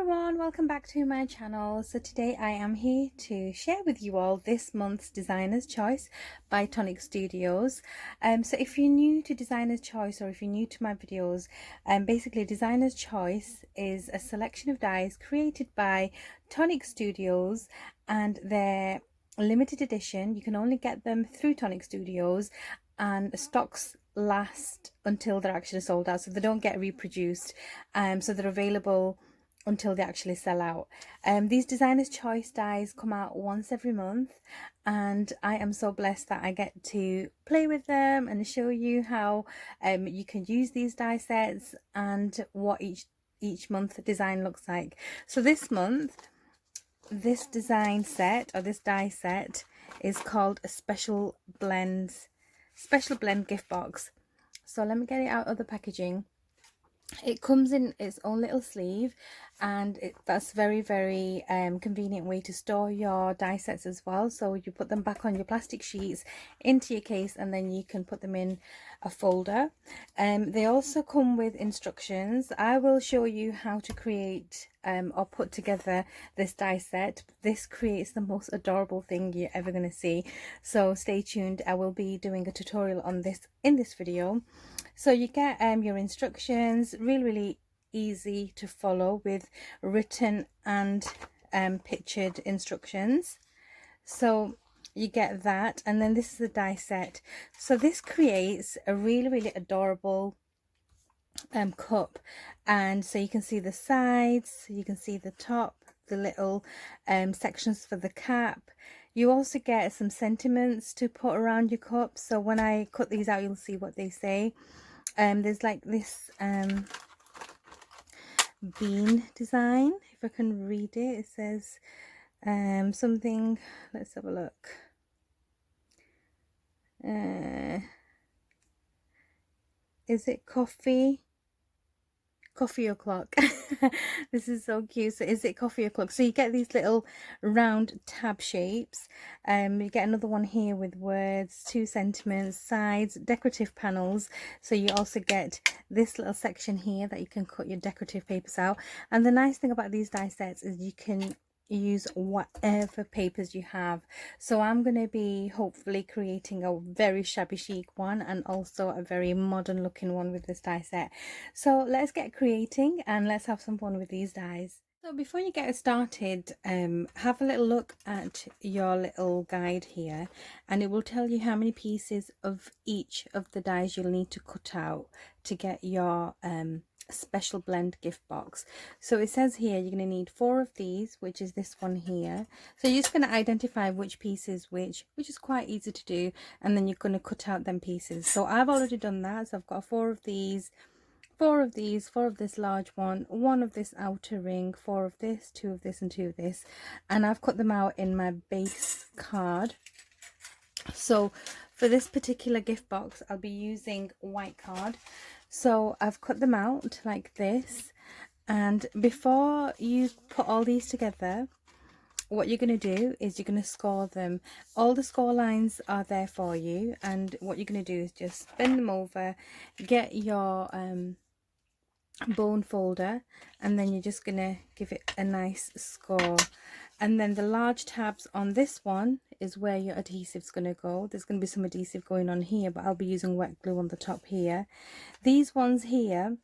everyone, welcome back to my channel. So today I am here to share with you all this month's Designer's Choice by Tonic Studios. So if you're new to Designer's Choice or if you're new to my videos, basically Designer's Choice is a selection of dies created by Tonic Studios, and they're limited edition. You can only get them through Tonic Studios, and stocks last until they're actually sold out, so they don't get reproduced. So they're available until they actually sell out. These Designer's Choice dies come out once every month, and I am so blessed that I get to play with them and show you how you can use these die sets and what each month design looks like. So this month, this design set, or this die set, is called a special blend gift box. So let me get it out of the packaging. It comes in its own little sleeve, and that's very convenient way to store your die sets as well. So you put them back on your plastic sheets into your case, and then you can put them in a folder. They also come with instructions. I will show you how to create or put together this die set. This creates the most adorable thing you're ever going to see, so stay tuned. I will be doing a tutorial on this in this video. So you get your instructions, really easy to follow with written and pictured instructions. So you get that, and then this is the die set. So this creates a really adorable cup, and so you can see the sides, you can see the top, the little sections for the cap. You also get some sentiments to put around your cup, so when I cut these out you'll see what they say. There's like this bean design, if I can read it. It says something, let's have a look. Is it coffee o'clock? This is so cute. So is it coffee o'clock? So you get these little round tab shapes. You get another one here with words, 2 sentiments, sides, decorative panels. So you also get this little section here that you can cut your decorative papers out. And the nice thing about these die sets is you can use whatever papers you have. So I'm going to be hopefully creating a very shabby chic one and also a very modern looking one with this die set. So let's get creating and let's have some fun with these dies. So before you get started, have a little look at your little guide here, and it will tell you how many pieces of each of the dies you'll need to cut out to get your special blend gift box. So it says here you're going to need 4 of these, which is this one here. So you're just going to identify which piece is which is quite easy to do, and then you're going to cut out them pieces. So I've already done that. So I've got 4 of these, 4 of these, 4 of this large one, 1 of this outer ring, 4 of this, 2 of this and 2 of this, and I've cut them out in my base card. So for this particular gift box I'll be using white card. So I've cut them out like this, and before you put all these together, what you're going to do is you're going to score them. All the score lines are there for you, and what you're going to do is just bend them over, get your bone folder, and then you're just going to give it a nice score. And then the large tabs on this one is where your adhesive's going to go. There's going to be some adhesive going on here, but I'll be using wet glue on the top here. These ones here,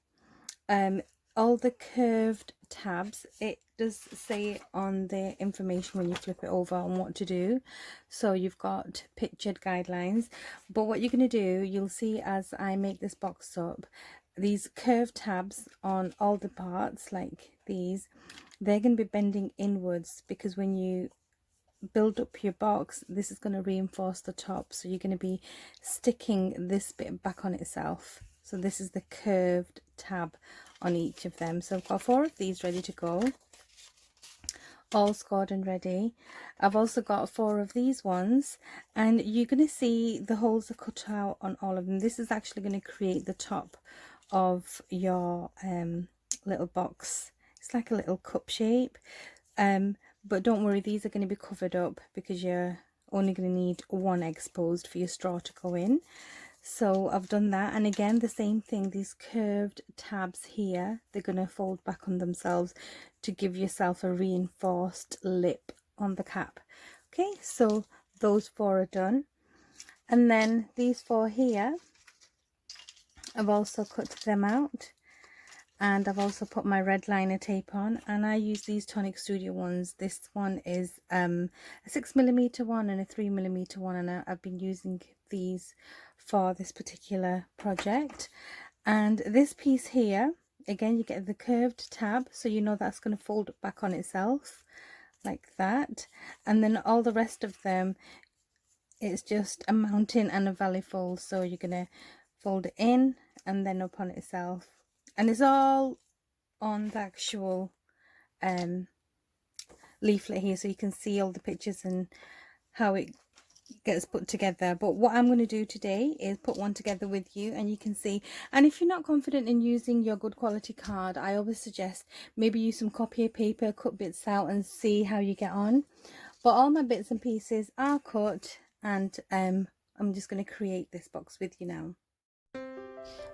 all the curved tabs, it does say on the information when you flip it over on what to do. So you've got pictured guidelines, but what you're going to do, you'll see as I make this box up, these curved tabs on all the parts like these, they're going to be bending inwards, because when you build up your box, this is going to reinforce the top, so you're going to be sticking this bit back on itself. So this is the curved tab on each of them. So I've got 4 of these ready to go, all scored and ready. I've also got 4 of these ones, and you're going to see the holes are cut out on all of them. This is actually going to create the top of your little box. It's like a little cup shape, but don't worry, these are going to be covered up because you're only going to need 1 exposed for your straw to go in. So I've done that, and again the same thing, these curved tabs here, they're going to fold back on themselves to give yourself a reinforced lip on the cap. Okay, so those 4 are done, and then these 4 here, I've also cut them out, and I've also put my red liner tape on, and I use these Tonic Studio ones. This one is a 6mm one and a 3mm one, and I've been using these for this particular project. And this piece here, again, you get the curved tab, so you know that's going to fold back on itself like that. And then all the rest of them, it's just a mountain and a valley fold, so you're going to fold it in and then up on itself, and it's all on the actual leaflet here, so you can see all the pictures and how it gets put together. But what I'm going to do today is put one together with you, and you can see. And if you're not confident in using your good quality card, I always suggest maybe use some copy paper, cut bits out and see how you get on. But all my bits and pieces are cut, and I'm just going to create this box with you now.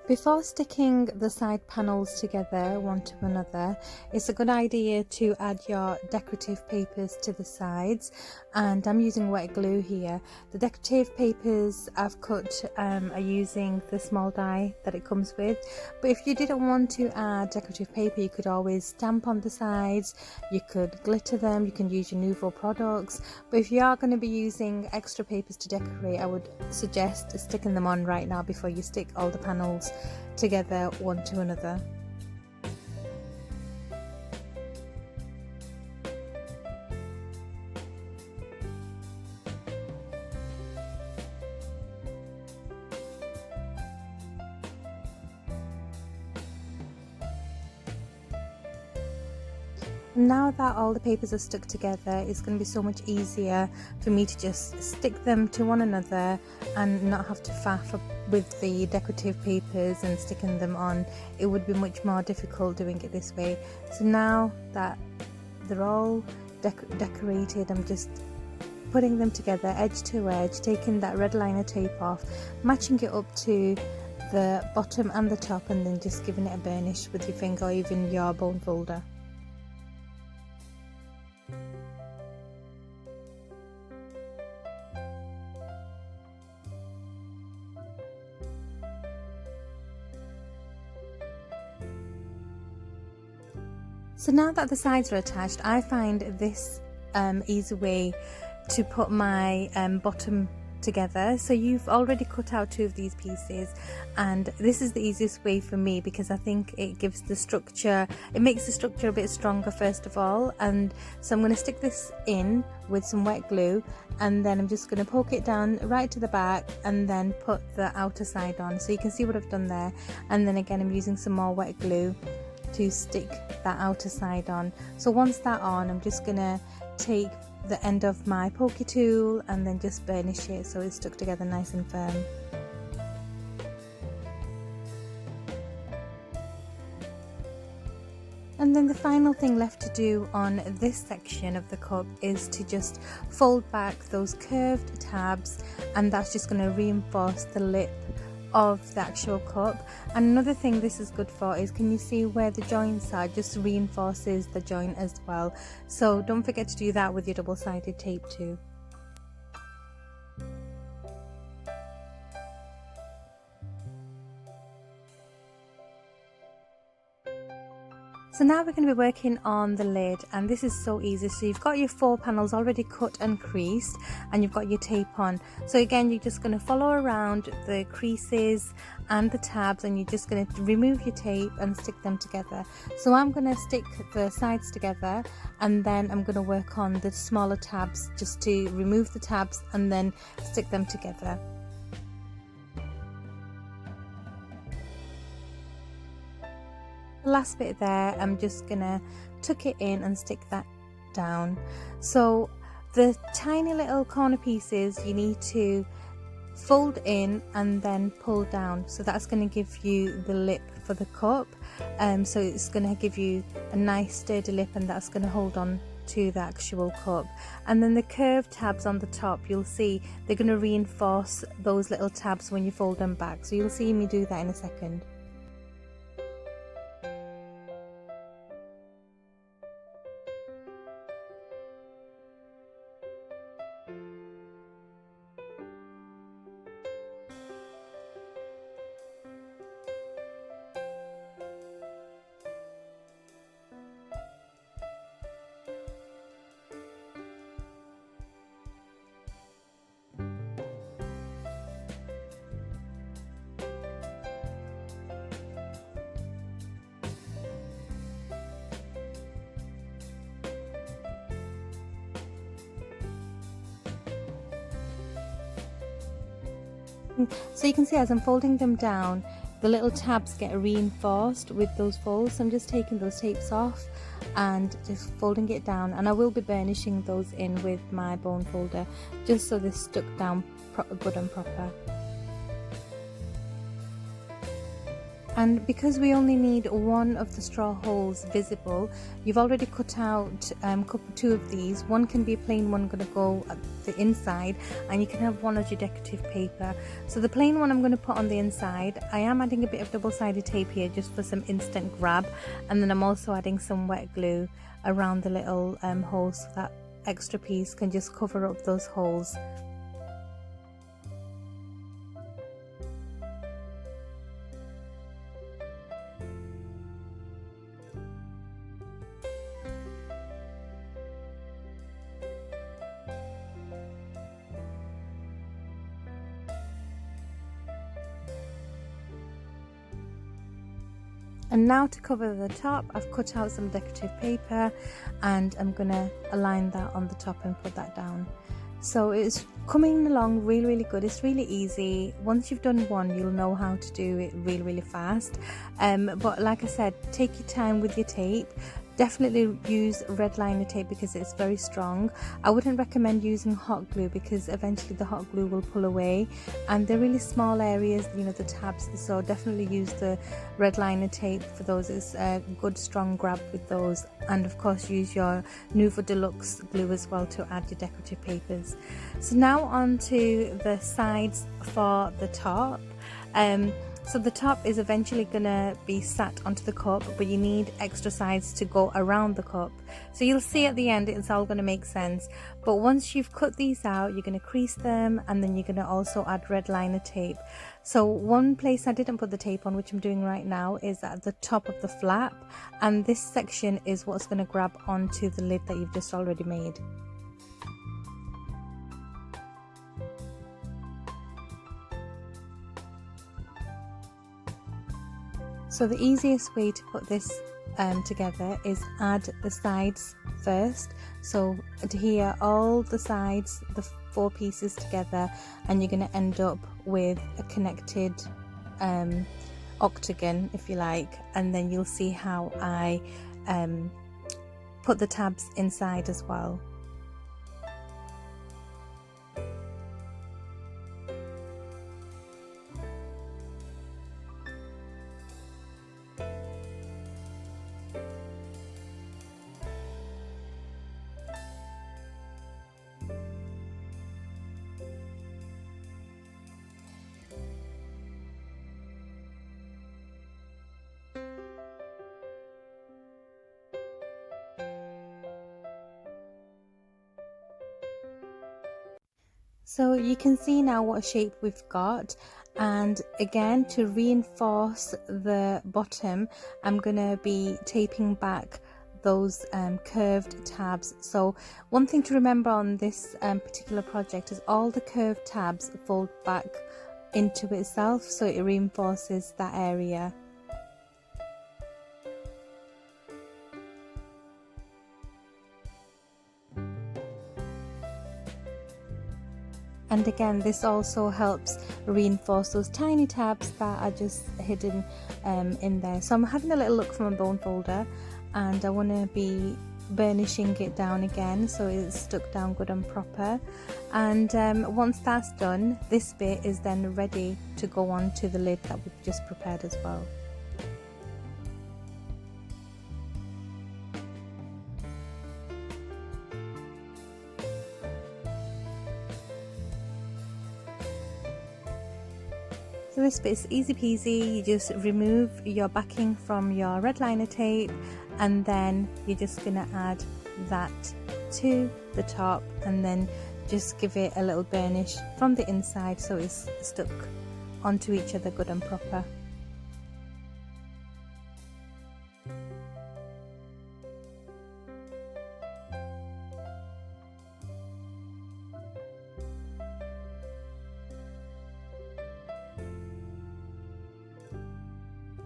Before sticking the side panels together one to another, it's a good idea to add your decorative papers to the sides, and I'm using wet glue here. The decorative papers I've cut are using the small die that it comes with, but if you didn't want to add decorative paper, you could always stamp on the sides, you could glitter them, you can use your Nouveau products. But if you are going to be using extra papers to decorate, I would suggest sticking them on right now before you stick all the panels together one to another. Now that all the papers are stuck together, it's going to be so much easier for me to just stick them to one another and not have to faff with the decorative papers and sticking them on. It would be much more difficult doing it this way. So now that they're all decorated, I'm just putting them together edge to edge, taking that red liner tape off, matching it up to the bottom and the top, and then just giving it a burnish with your finger or even your bone folder. So now that the sides are attached, I find this easy way to put my bottom together. So you've already cut out 2 of these pieces, and this is the easiest way for me because I think it gives the structure, it makes the structure a bit stronger first of all. And so I'm going to stick this in with some wet glue, and then I'm just going to poke it down right to the back and then put the outer side on. So you can see what I've done there, and then again I'm using some more wet glue to stick that outer side on. So once that's on, I'm just gonna take the end of my pokey tool and then just burnish it so it's stuck together nice and firm. And then the final thing left to do on this section of the cup is to just fold back those curved tabs, and that's just going to reinforce the lip of the actual cup. And another thing this is good for is, can you see where the joints are? Just reinforces the joint as well. So don't forget to do that with your double-sided tape too. So now we're going to be working on the lid, and this is so easy. So you've got your 4 panels already cut and creased, and you've got your tape on. So again, you're just going to follow around the creases and the tabs, and you're just going to remove your tape and stick them together. So I'm going to stick the sides together, and then I'm going to work on the smaller tabs just to remove the tabs and then stick them together. The last bit there, I'm just gonna tuck it in and stick that down. So the tiny little corner pieces you need to fold in and then pull down, so that's going to give you the lip for the cup. So it's going to give you a nice sturdy lip, and that's going to hold on to the actual cup. And then the curved tabs on the top, you'll see they're going to reinforce those little tabs when you fold them back. So you'll see me do that in a second. So you can see as I'm folding them down, the little tabs get reinforced with those folds. So I'm just taking those tapes off and just folding it down, and I will be burnishing those in with my bone folder just so they're stuck down good and proper. And because we only need one of the straw holes visible, you've already cut out two of these. One can be a plain one going to go at the inside, and you can have one as your decorative paper. So the plain one I'm going to put on the inside. I am adding a bit of double-sided tape here just for some instant grab, and then I'm also adding some wet glue around the little holes so that extra piece can just cover up those holes. And now to cover the top, I've cut out some decorative paper and I'm gonna align that on the top and put that down. So it's coming along really good. It's really easy. Once you've done one, you'll know how to do it really fast. But like I said, take your time with your tape. Definitely use red liner tape because it's very strong. I wouldn't recommend using hot glue because eventually the hot glue will pull away, and they're really small areas, you know, the tabs, so definitely use the red liner tape for those. It's a good strong grab with those, and of course use your Nuvo Deluxe glue as well to add your decorative papers. So now on to the sides for the top. So the top is eventually going to be sat onto the cup, but you need extra sides to go around the cup. So you'll see at the end it's all going to make sense. But once you've cut these out, you're going to crease them, and then you're going to also add red liner tape. So one place I didn't put the tape on, which I'm doing right now, is at the top of the flap, and this section is what's going to grab onto the lid that you've just already made. So the easiest way to put this together is add the sides first. So to here, all the sides, the four pieces together, and you're going to end up with a connected octagon, if you like, and then you'll see how I put the tabs inside as well. So you can see now what shape we've got, and again, to reinforce the bottom, I'm going to be taping back those curved tabs. So one thing to remember on this particular project is all the curved tabs fold back into itself, so it reinforces that area. And again, this also helps reinforce those tiny tabs that are just hidden in there. So I'm having a little look from a bone folder, and I want to be burnishing it down again so it's stuck down good and proper. And once that's done, this bit is then ready to go on to the lid that we've just prepared as well. So this bit is easy peasy. You just remove your backing from your red liner tape, and then you're just gonna add that to the top, and then just give it a little burnish from the inside so it's stuck onto each other good and proper.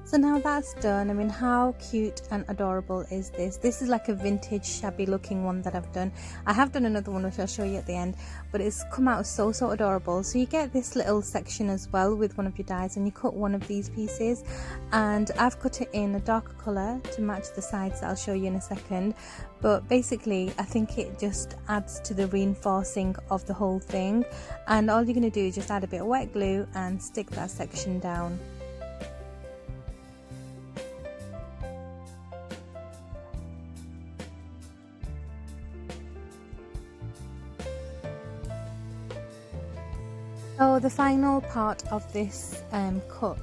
So now that's done, I mean, how cute and adorable is this? This is like a vintage shabby looking one that I've done. I have done another one which I'll show you at the end, but it's come out so adorable. So you get this little section as well with one of your dies, and you cut one of these pieces, and I've cut it in a darker colour to match the sides that I'll show you in a second. But basically I think it just adds to the reinforcing of the whole thing, and all you're going to do is just add a bit of wet glue and stick that section down. So the final part of this cut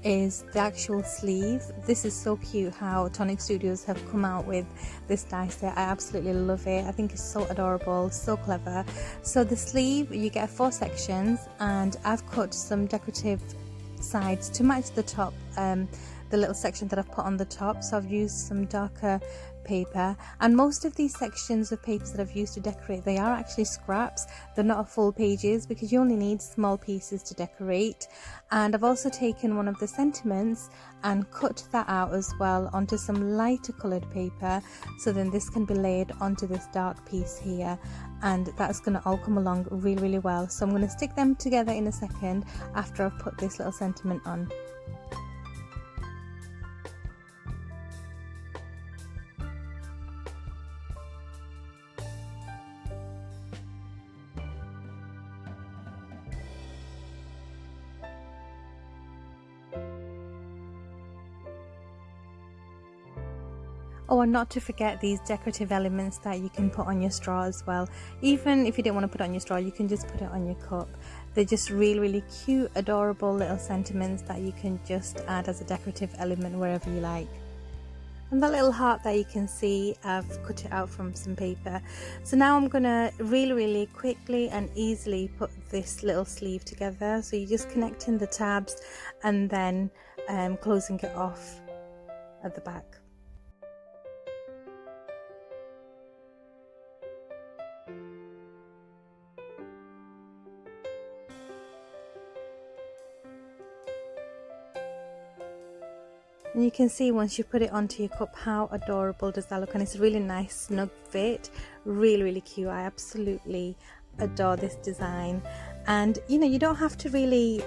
is the actual sleeve. This is so cute how Tonic Studios have come out with this die set. I absolutely love it. I think it's so adorable, so clever. So the sleeve, you get 4 sections, and I've cut some decorative sides to match the top, the little section that I've put on the top. So I've used some darker paper, and most of these sections of papers that I've used to decorate, they are actually scraps. They're not full pages because you only need small pieces to decorate. And I've also taken one of the sentiments and cut that out as well onto some lighter coloured paper, so then this can be laid onto this dark piece here, and that's going to all come along really well. So I'm going to stick them together in a second after I've put this little sentiment on. Oh, and not to forget these decorative elements that you can put on your straw as well. Even if you didn't want to put it on your straw, you can just put it on your cup. They're just really cute, adorable little sentiments that you can just add as a decorative element wherever you like. And that little heart that you can see, I've cut it out from some paper. So now I'm gonna really quickly and easily put this little sleeve together. So you're just connecting the tabs and then closing it off at the back. And you can see once you put it onto your cup how adorable does that look, and it's a really nice snug fit, really cute. I absolutely adore this design. And you know, you don't have to really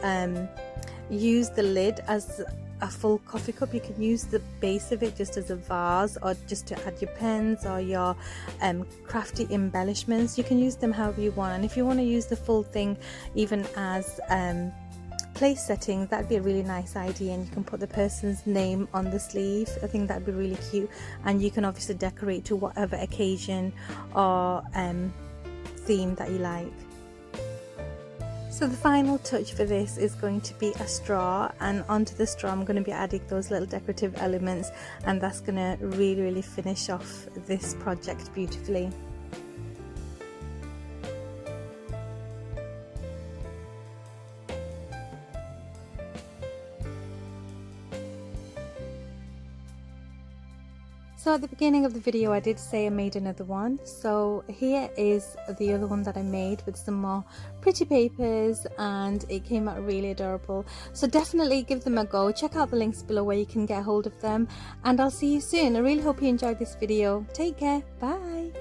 use the lid as a full coffee cup. You can use the base of it just as a vase, or just to add your pens or your crafty embellishments. You can use them however you want, and if you want to use the full thing even as place setting, that'd be a really nice idea, and you can put the person's name on the sleeve. I think that'd be really cute, and you can obviously decorate to whatever occasion or theme that you like. So the final touch for this is going to be a straw, and onto the straw I'm going to be adding those little decorative elements, and that's going to really finish off this project beautifully. So at the beginning of the video I did say I made another one, so here is the other one that I made with some more pretty papers, and it came out really adorable. So definitely give them a go. Check out the links below where you can get hold of them, and I'll see you soon. I really hope you enjoyed this video. Take care, bye.